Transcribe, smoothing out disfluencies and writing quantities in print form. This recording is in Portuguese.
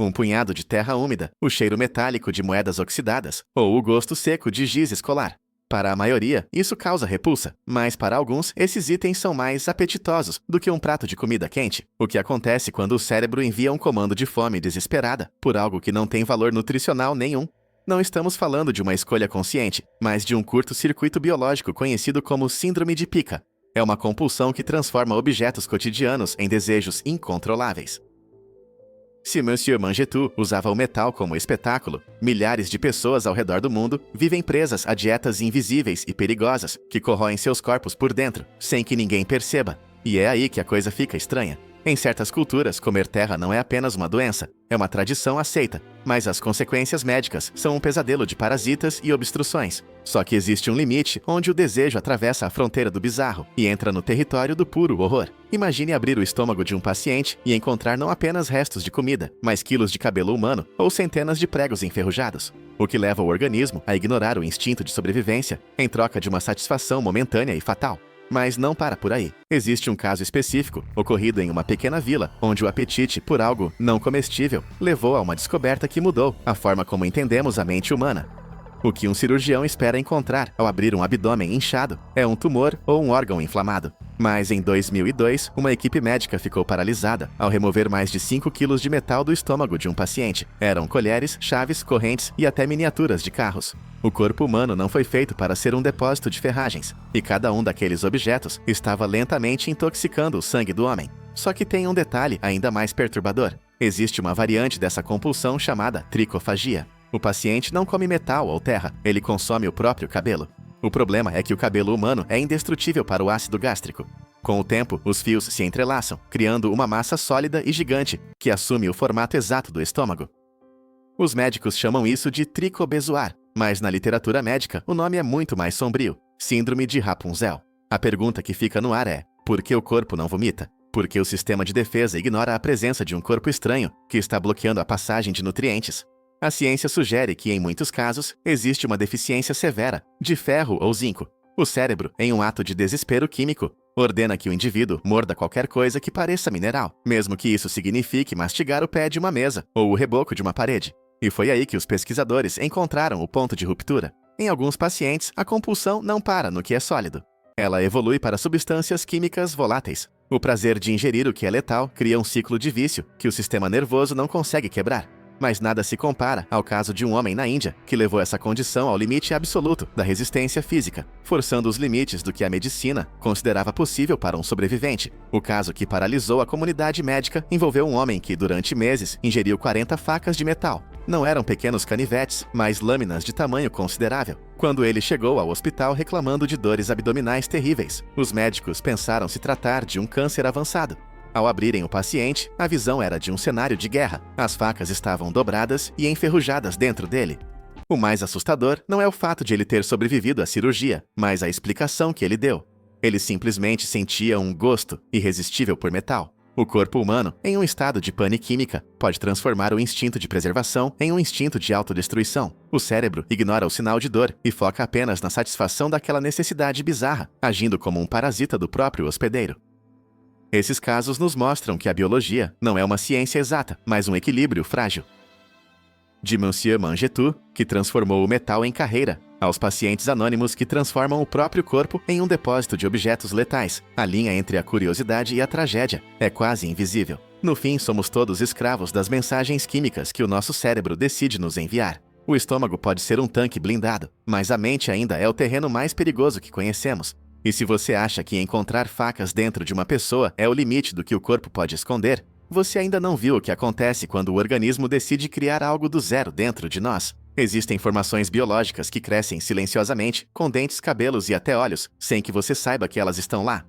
Um punhado de terra úmida, o cheiro metálico de moedas oxidadas ou o gosto seco de giz escolar. Para a maioria, isso causa repulsa, mas para alguns, esses itens são mais apetitosos do que um prato de comida quente, o que acontece quando o cérebro envia um comando de fome desesperada por algo que não tem valor nutricional nenhum. Não estamos falando de uma escolha consciente, mas de um curto-circuito biológico conhecido como síndrome de Pica. É uma compulsão que transforma objetos cotidianos em desejos incontroláveis. Se Monsieur Mangetout usava o metal como espetáculo, milhares de pessoas ao redor do mundo vivem presas a dietas invisíveis e perigosas que corroem seus corpos por dentro, sem que ninguém perceba. E é aí que a coisa fica estranha. Em certas culturas, comer terra não é apenas uma doença, é uma tradição aceita, mas as consequências médicas são um pesadelo de parasitas e obstruções. Só que existe um limite onde o desejo atravessa a fronteira do bizarro e entra no território do puro horror. Imagine abrir o estômago de um paciente e encontrar não apenas restos de comida, mas quilos de cabelo humano ou centenas de pregos enferrujados, o que leva o organismo a ignorar o instinto de sobrevivência em troca de uma satisfação momentânea e fatal. Mas não para por aí. Existe um caso específico, ocorrido em uma pequena vila, onde o apetite por algo não comestível levou a uma descoberta que mudou a forma como entendemos a mente humana. O que um cirurgião espera encontrar ao abrir um abdômen inchado é um tumor ou um órgão inflamado. Mas em 2002, uma equipe médica ficou paralisada ao remover mais de 5 quilos de metal do estômago de um paciente. Eram colheres, chaves, correntes e até miniaturas de carros. O corpo humano não foi feito para ser um depósito de ferragens, e cada um daqueles objetos estava lentamente intoxicando o sangue do homem. Só que tem um detalhe ainda mais perturbador. Existe uma variante dessa compulsão chamada tricofagia. O paciente não come metal ou terra, ele consome o próprio cabelo. O problema é que o cabelo humano é indestrutível para o ácido gástrico. Com o tempo, os fios se entrelaçam, criando uma massa sólida e gigante, que assume o formato exato do estômago. Os médicos chamam isso de tricobezoar, mas na literatura médica o nome é muito mais sombrio: síndrome de Rapunzel. A pergunta que fica no ar é: por que o corpo não vomita? Por que o sistema de defesa ignora a presença de um corpo estranho que está bloqueando a passagem de nutrientes? A ciência sugere que, em muitos casos, existe uma deficiência severa de ferro ou zinco. O cérebro, em um ato de desespero químico, ordena que o indivíduo morda qualquer coisa que pareça mineral, mesmo que isso signifique mastigar o pé de uma mesa ou o reboco de uma parede. E foi aí que os pesquisadores encontraram o ponto de ruptura. Em alguns pacientes, a compulsão não para no que é sólido. Ela evolui para substâncias químicas voláteis. O prazer de ingerir o que é letal cria um ciclo de vício que o sistema nervoso não consegue quebrar. Mas nada se compara ao caso de um homem na Índia que levou essa condição ao limite absoluto da resistência física, forçando os limites do que a medicina considerava possível para um sobrevivente. O caso que paralisou a comunidade médica envolveu um homem que, durante meses, ingeriu 40 facas de metal. Não eram pequenos canivetes, mas lâminas de tamanho considerável. Quando ele chegou ao hospital reclamando de dores abdominais terríveis, os médicos pensaram se tratar de um câncer avançado. Ao abrirem o paciente, a visão era de um cenário de guerra. As facas estavam dobradas e enferrujadas dentro dele. O mais assustador não é o fato de ele ter sobrevivido à cirurgia, mas a explicação que ele deu. Ele simplesmente sentia um gosto irresistível por metal. O corpo humano, em um estado de pane química, pode transformar o instinto de preservação em um instinto de autodestruição. O cérebro ignora o sinal de dor e foca apenas na satisfação daquela necessidade bizarra, agindo como um parasita do próprio hospedeiro. Esses casos nos mostram que a biologia não é uma ciência exata, mas um equilíbrio frágil. De Monsieur Mangetout, que transformou o metal em carreira, aos pacientes anônimos que transformam o próprio corpo em um depósito de objetos letais, a linha entre a curiosidade e a tragédia é quase invisível. No fim, somos todos escravos das mensagens químicas que o nosso cérebro decide nos enviar. O estômago pode ser um tanque blindado, mas a mente ainda é o terreno mais perigoso que conhecemos. E se você acha que encontrar facas dentro de uma pessoa é o limite do que o corpo pode esconder, você ainda não viu o que acontece quando o organismo decide criar algo do zero dentro de nós. Existem formações biológicas que crescem silenciosamente, com dentes, cabelos e até olhos, sem que você saiba que elas estão lá.